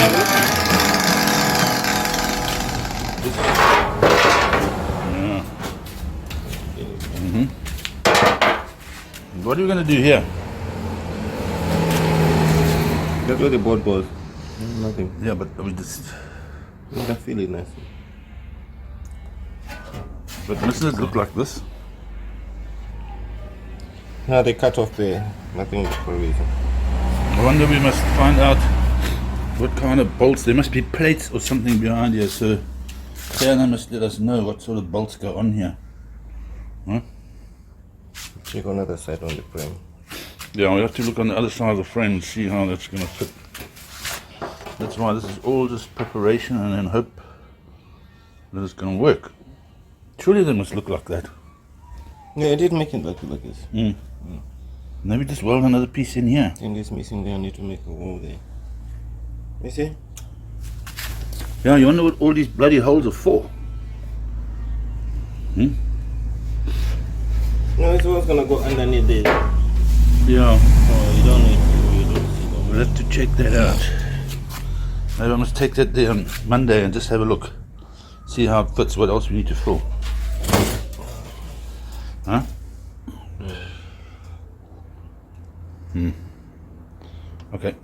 Yeah. What are we going to do here? Get rid of the board balls. Nothing. Yeah, but we just... You can feel it nice. But doesn't it look like this? No, they cut off the nothing for a reason. I wonder, we must find out what kind of bolts. There must be plates or something behind here, so Diana must let us know what sort of bolts go on here. Huh? Check on the other side on the frame. Yeah, we have to look on the other side of the frame and see how that's going to fit. That's why this is all just preparation and then hope that it's going to work. Surely they must look like that. Yeah, I did make it like this. Maybe just weld another piece in here. And this missing there, I need to make a wall there. You see? Yeah, you wonder what all these bloody holes are for. No, this one's gonna go underneath this. Yeah. Oh, you don't need to. You don't see them. We'll have to check that out. Maybe I must take that there on Monday and just have a look. See how it fits, what else we need to fill. Huh? Okay.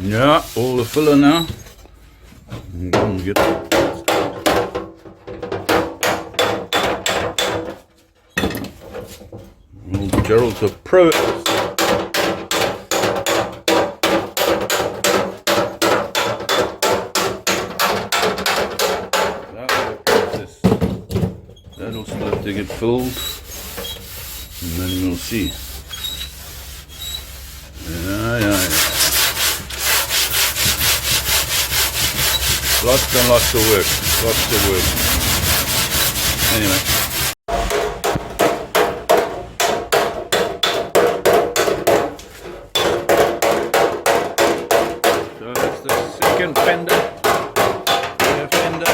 Yeah, all the filler now. I'm going to get old Gerald's a pro. That'll still have to get filled, and then we'll see. Yeah. Lots and lots of work. Anyway. So that's the second fender. Rear fender.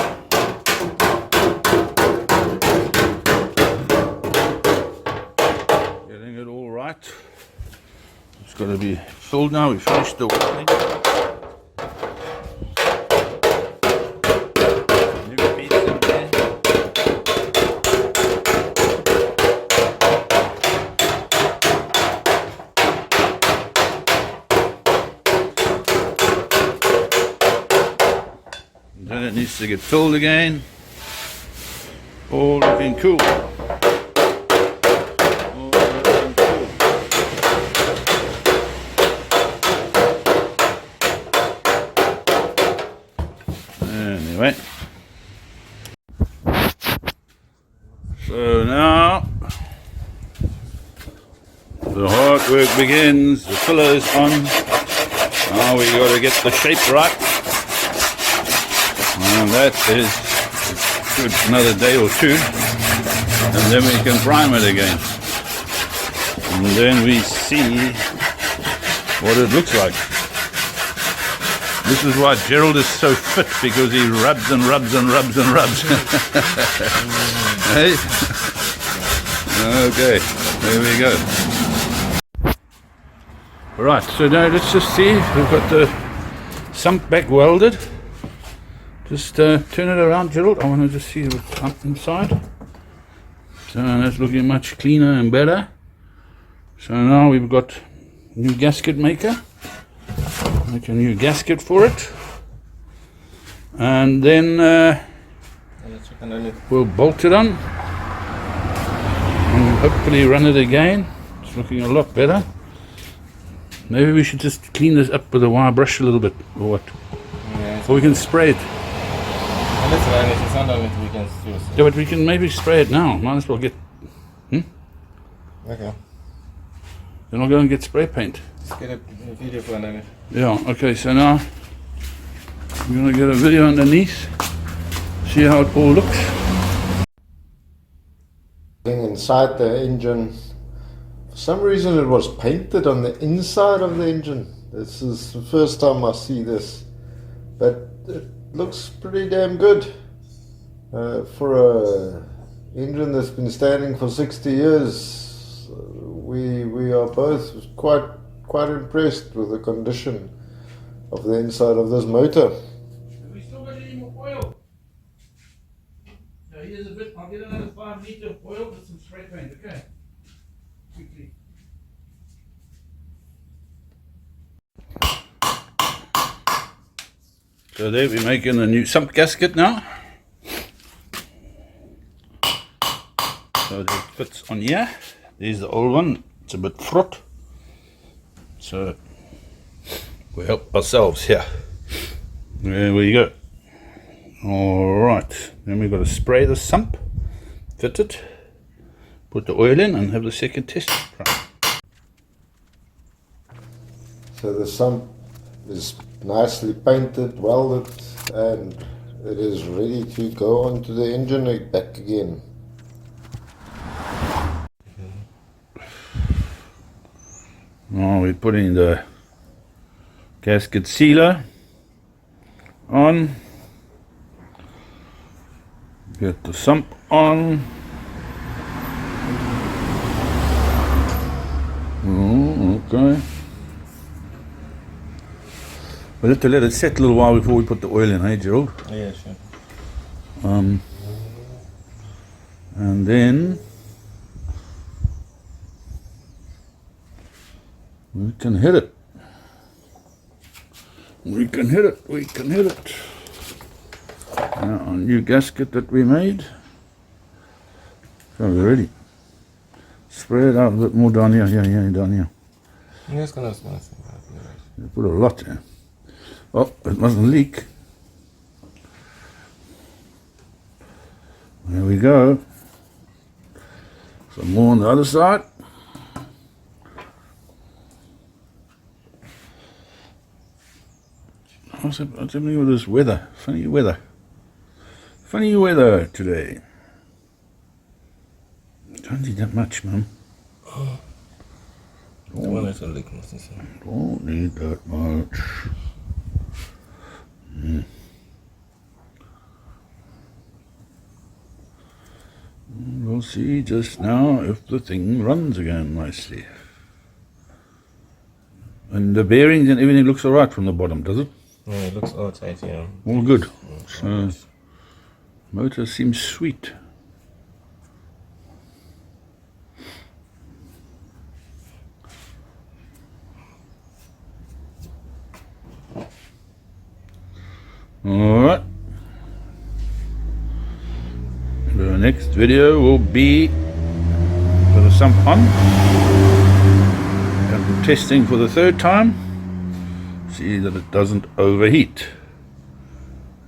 Getting it all right. It's got to be filled now. We finished the welding. Then it needs to get filled again. All looking cool. Anyway. So now the hard work begins. The filler is on. Now we got to get the shape right. And that is another day or two, and then we can prime it again, and then we see what it looks like. This is why Gerald is so fit, because he rubs and rubs and rubs and rubs. Hey? Okay, there we go. Right, so now let's just see. We've got the sump back welded. Just turn it around, Gerald. I want to just see what's up inside. So that's looking much cleaner and better. So now we've got new gasket maker. Make a new gasket for it. And then we'll bolt it on. And hopefully run it again. It's looking a lot better. Maybe we should just clean this up with a wire brush a little bit, or what? Yeah, or we can spray it. Let's run it. It's not on it. We can use it. Yeah, but we can maybe spray it now. Might as well get. Okay. Then I'll go and get spray paint. Let's get a video for underneath. Yeah. Okay. So now we're gonna get a video underneath. See how it all looks. Inside the engine, for some reason it was painted on the inside of the engine. This is the first time I see this, but looks pretty damn good for a engine that's been standing for 60 years. We are both quite impressed with the condition of the inside of this motor. Have we still got any more oil? So here's a bit. I'll get another 5 litre of oil with some spray paint. Okay. Quickly. So there we're making a new sump gasket now. So that fits on here. There's the old one. It's a bit fraught. So we help ourselves here. There we go. Alright. Then we've got to spray the sump. Fit it. Put the oil in and have the second test. So the sump is nicely painted, welded, and it is ready to go onto the engine back again. Now we're putting the gasket sealer on. Get the sump on. Oh, okay. We'll have to let it set a little while before we put the oil in, hey Gerald? Yeah, sure. And then we can hit it. We can hit it. We can hit it. Now our new gasket that we made. So we're ready. Spray it out a bit more down here, down here. Yeah, it's gonna see. You put a lot in. Oh, it mustn't leak. There we go. Some more on the other side. What's happening with this weather? Funny weather. Funny weather today. Don't need that much, Mum. One is a leak, nothing. Don't need that much. We'll see just now if the thing runs again nicely. And the bearings and everything looks alright from the bottom, does it? Yeah, it looks all tight, yeah. All good. So, motor seems sweet. Alright. The next video will be with the sump on and testing for the third time. See that it doesn't overheat.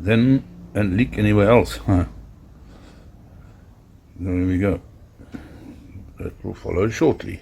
Then and leak anywhere else. There we go. That will follow shortly.